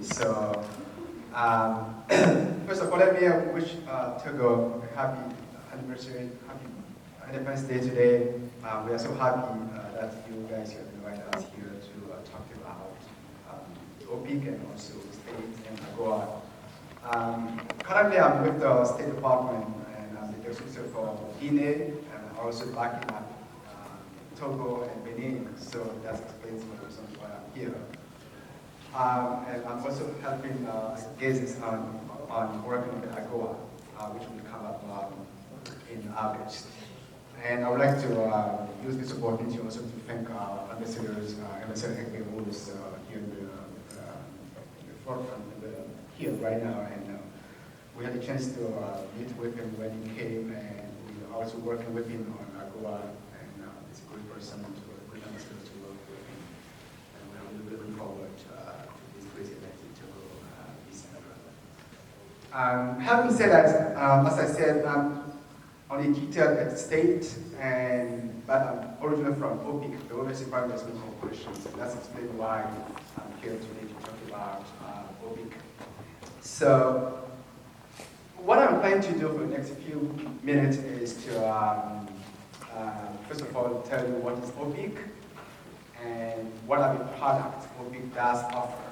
So, first of all, let me wish Togo a happy anniversary, happy Independence Day today. We are so happy that you guys have invited us here to talk about OPIC and also state and AGOA. Currently, I'm with the State Department and I'm the DTUSA for Guinea and also backing up Togo and Benin. So that explains the reason why I'm here. And I'm also helping guests on working with AGOA, which will come up in August. And I would like to use this opportunity also to thank our ambassadors, Ambassador Hector, who is here in the forefront here right now. And we had a chance to meet with him when he came, and we are also working with him on AGOA. And it's a good person, a good ambassador to work with him. And we're really looking forward to this great event in Togo this December. Having said that, as I said, on a detailed state, but I'm originally from OPIC, the Overseas Private Investment Corporation, so that's explained why I'm here today to talk about OPIC. So, what I'm planning to do for the next few minutes is to, first of all, tell you what is OPIC and what are the products OPIC does offer,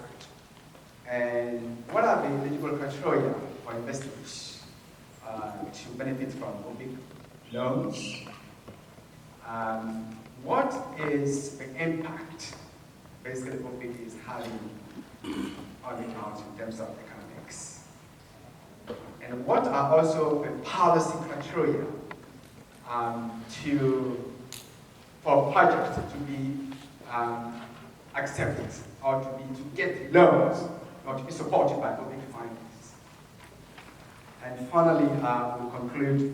and what are the eligible criteria for investors to benefit from OPIC loans. What is the impact basically OPIC is having on the ground in terms of economics? And what are also the policy criteria for projects to be accepted or to get loans or to be supported by OPIC finance? And finally, we'll conclude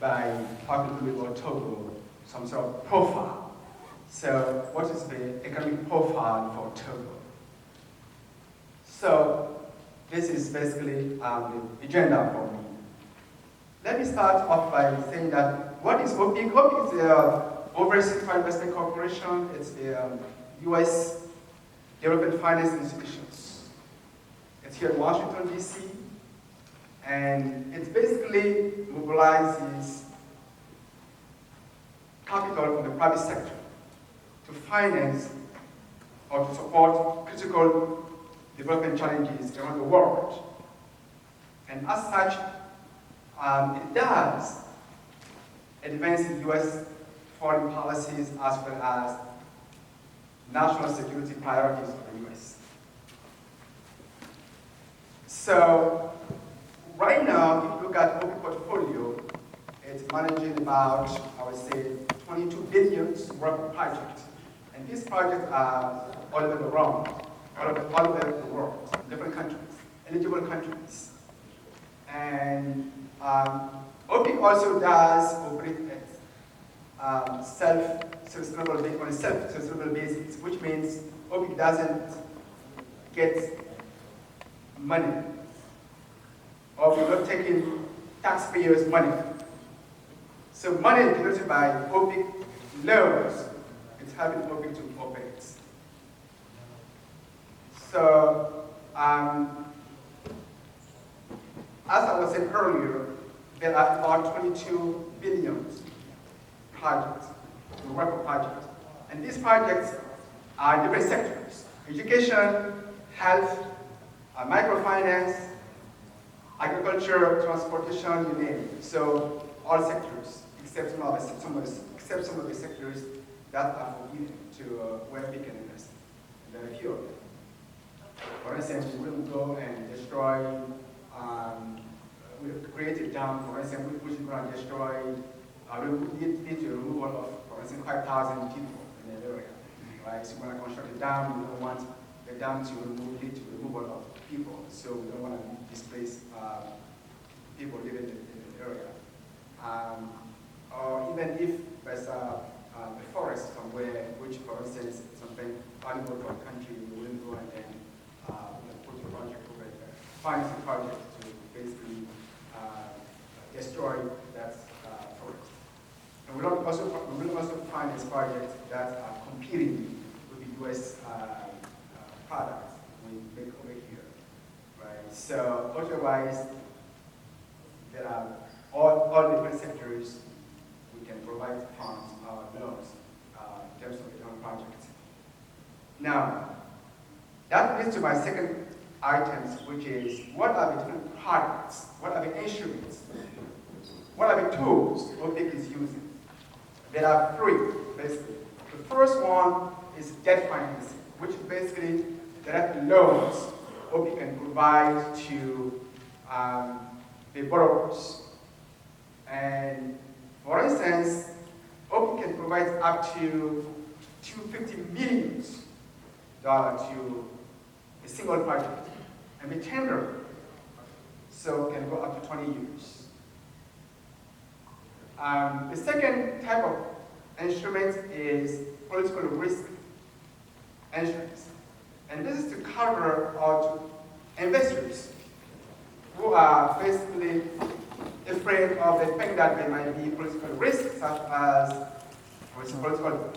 by talking about Togo, some sort of profile. So, what is the economic profile for Togo? So, this is basically the agenda for me. Let me start off by saying that what is OPIC? OPIC is the Overseas Private Investment Corporation. It's the U.S. Development Finance Institutions. It's here in Washington, D.C. And it basically mobilizes capital from the private sector to finance or to support critical development challenges around the world. And as such, it does advance U.S. foreign policies as well as national security priorities of the U.S. So, right now, if you look at the OPIC portfolio, it's managing about, I would say, 22 billion worth of projects. And these projects are all over the world, all over the world, different countries, eligible countries. And OPIC also does operate at on a self-sustainable basis, which means OPIC doesn't get money, or we're not taking taxpayers' money. So money generated by OPIC loans, it's helping OPIC to operate. So, as I was saying earlier, there are about 22 billion projects, work projects. And these projects are in different sectors: education, health, microfinance, agriculture, transportation, you name it. So all sectors, except some of the sectors that are forbidden to where we can invest. And there are a few of them. For instance, we will go and destroy, we've created a dam, for instance, which is going to destroy, we need to remove all of, for instance, 5,000 people in an area. Right? So we're going to construct a dam, we don't want the dam to lead to removal of people, so we don't want to displace people living in the area. Or even if there's a forest somewhere, which, for instance, is something valuable for the country, we wouldn't go and then put a project over there, finance a project to basically destroy that forest. And we will also finance projects that are competing with the U.S. products. make over here, right? So otherwise, there are all different sectors we can provide funds or loans in terms of the loan projects. Now, that leads to my second items, which is what are the different products, what are the instruments, what are the tools OPIC is using? There are three, basically. The first one is debt financing, which is basically direct loans OPIC can provide to the borrowers. And for instance, OPIC can provide up to $250 million to a single project, and the tenure so can go up to 20 years. The second type of instrument is political risk insurance, and this is to cover our investors who are basically afraid of the fact that there might be political risk, such as political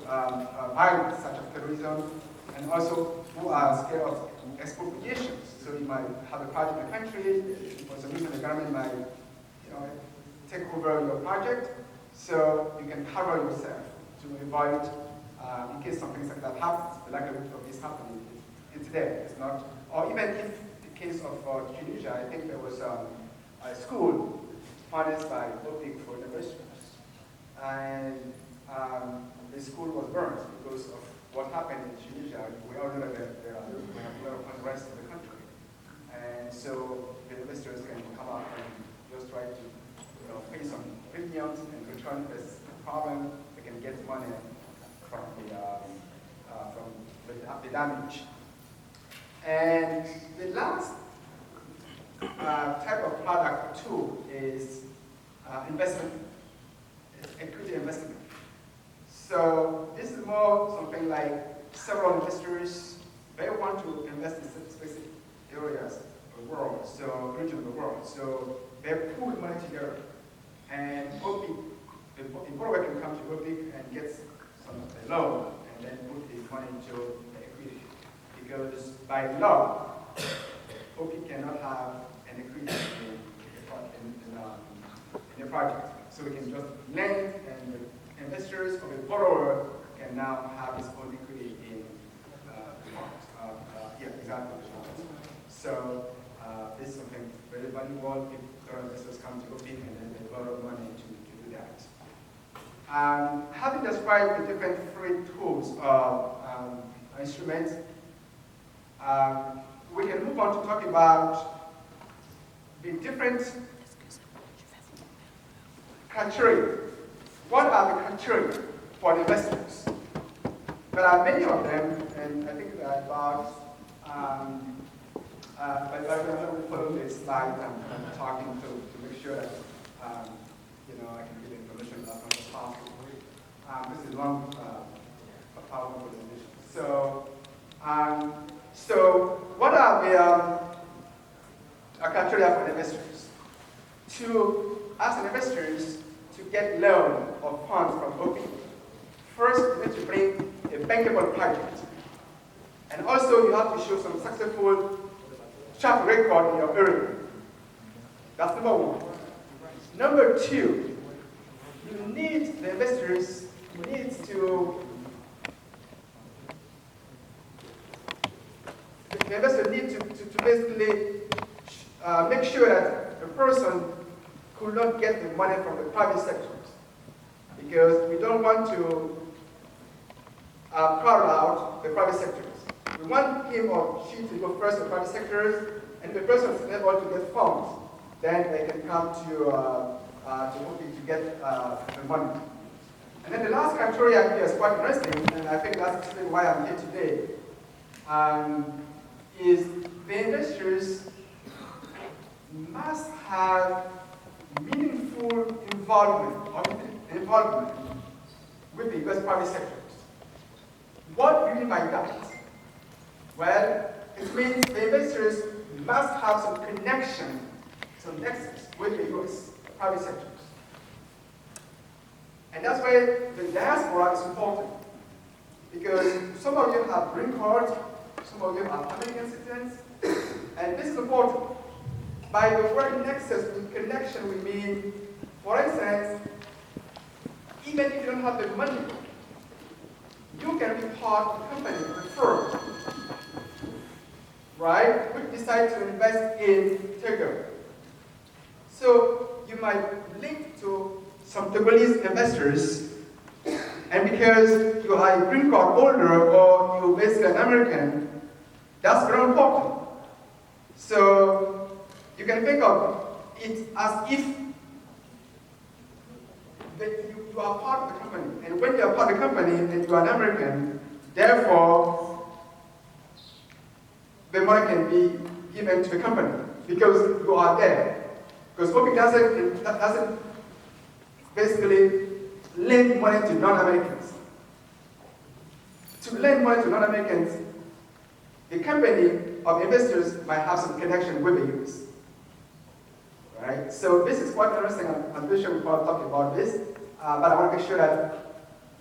violence, such as terrorism, and also who are scared of expropriations. So you might have a project in the country, for some reason the government might, take over your project, so you can cover yourself to avoid, in case something like that happens. The likelihood of this happening is there. It's not, or even if the case of Tunisia, I think there was a school funded by OPIC for investors, and the school was burned because of what happened in Tunisia. We all know that we have a lot of unrest in the country, and so the investors can come up and just try to pay some premiums and return this problem. They can get money from the damage. And the last type of product or tool is investment, equity investment. So this is more something like several investors, they want to invest in specific areas of the world, so region of the world. So they pool money together. And OPIC, the borrower can come to OPIC and get a loan and then put this money into the equity. Because by law, OPIC cannot have an equity in the project. So we can just lend, and the investors or the borrower can now have his own equity in the fund. Exactly. So this is something very valuable. If investors come to OPIC and then they borrow money to do that. Having described the different free tools of instruments, we can move on to talk about the different criteria. What are the criteria for investors? There are many of them, and I think there are about but I'm going to follow this slide. I'm talking to make sure that I can give information as much as possible. This is one PowerPoint presentation. So what are the criteria for investors? To ask investors to get loan or funds from OPIC, first you need to bring a bankable project, and also you have to show some successful track record in your area. That's number one. Number two, you need the investors, the investor needs to basically make sure that the person could not get the money from the private sector, because we don't want to crowd out the private sectors. We want him or she to go first in private sectors, and if the person is able to get funds, then they can come to OPIC to get the money. And then the last criteria here is quite interesting, and I think that's actually why I'm here today, is the investors must have meaningful involvement with the U.S. private sectors. What do you mean by that? Well, it means the investors must have some connection, some nexus with the U.S. private sectors. And that's why the diaspora is important. Because some of you have green cards, some of them are American citizens, and this is important. By the word nexus, with connection, we mean, for instance, even if you don't have the money, you can be part of the company, the firm, right, which decide to invest in Togo. So you might link to some Togolese investors, and because you are a green card holder or you're basically an American, that's very important. So you can think of it as if you are part of the company. And when you are part of the company and you are an American, therefore, the money can be given to the company because you are there. Because OPIC doesn't basically lend money to non-Americans. To lend money to non-Americans, the company of investors might have some connection with the US. Right? So this is quite interesting. I'm pretty sure we will talk about this, but I want to make sure that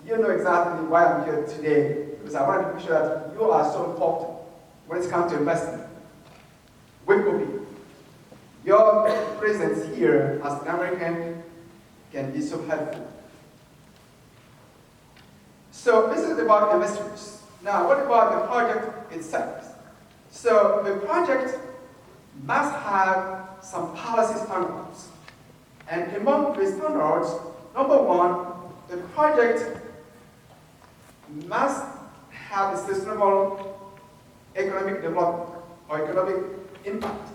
you know exactly why I'm here today, because I want to make sure that you are so important when it comes to investing with OPIC. Your presence here as an American can be so helpful. So this is about investors. Now, what about the project itself? So the project must have some policy standards. And among the standards, number one, the project must have a sustainable economic development or economic impact.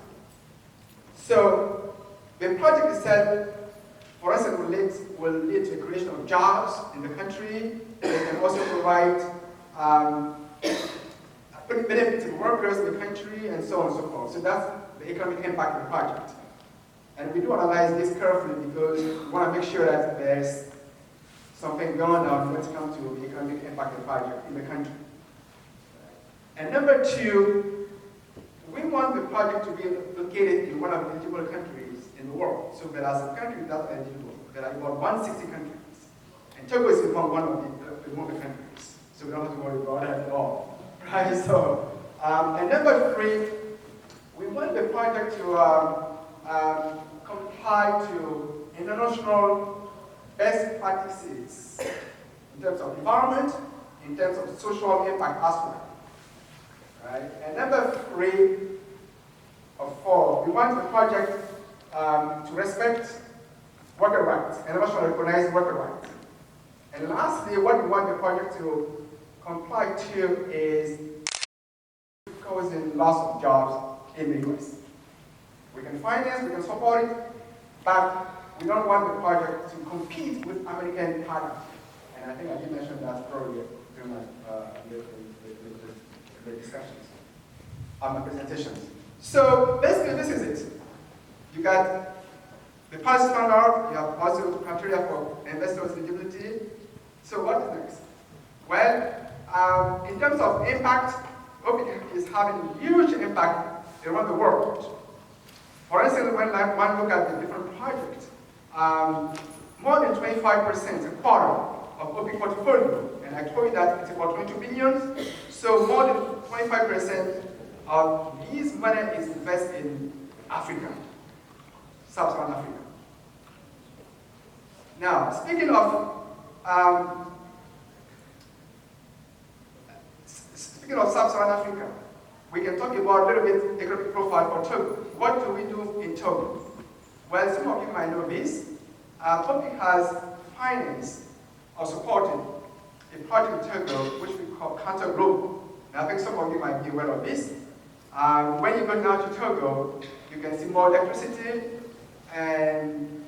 So the project itself, for us, will lead to the creation of jobs in the country. It can also provide benefits to workers in the country, and so on and so forth. So that's the economic impact of the project. And we do analyze this carefully because we want to make sure that there's something going on when it comes to the economic impact of the project in the country. And number two, we want the project to be located in one of the eligible countries in the world. So there are some countries that are eligible. There are about 160 countries. And Togo is among among the countries. So we don't have to worry about that at all. Right? So, and number three, we want the project to comply to international best practices in terms of environment, in terms of social impact as well. Right? And number three or four, we want the project to respect worker rights, internationally recognized worker rights. And lastly, what we want the project to comply to is causing loss of jobs in the US. We can finance, we can support it, but we don't want the project to compete with American products. And I think I did mention that earlier during the discussions, my presentations. So basically, this is it. You got the policy standard, you have also criteria for investors' eligibility. So what is next? Well, in terms of impact, OPIC is having huge impact around the world. For instance, when one look at the different projects, more than 25%, a quarter of OPIC portfolio, and I told you that it's about 22 billion, so more than 25% of this money is invested in Africa, Sub-Saharan Africa. Now, speaking of Sub-Saharan Africa, we can talk about a little bit economic profile for Togo. What do we do in Togo? Well, some of you might know this. OPIC has financed or supported a project in Togo which we call Kalamogo. Now, I think some of you might be aware of this. When you go down to Togo, you can see more electricity, and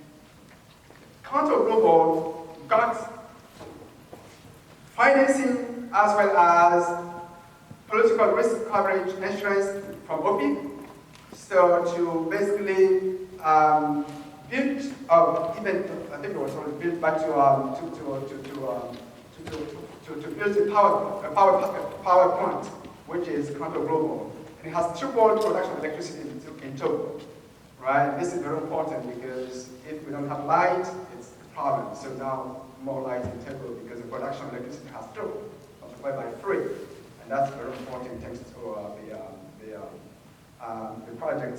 Kalamogo got financing as well as political risk coverage insurance from OPIC, so to basically build, even I think it was built back to build a power plant, which is Kalamogo, and it has tripled production of electricity in Togo. Right? This is very important because if we don't have light, it's a problem. So now more light in Togo because the production of electricity has tripled, multiplied by 3. And that's very important thanks to the project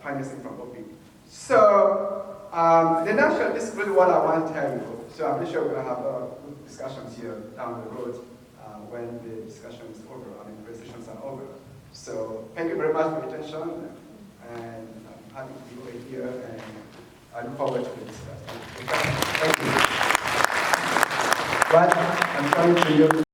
financing from OPIC. So, the nutshell, this is really what I want to tell you. So I'm pretty sure we're going to have good discussions here down the road when the discussion is over, the presentations are over. So thank you very much for your attention, and I'm happy to be over here, and I look forward to the discussion. Thank you. But I'm trying to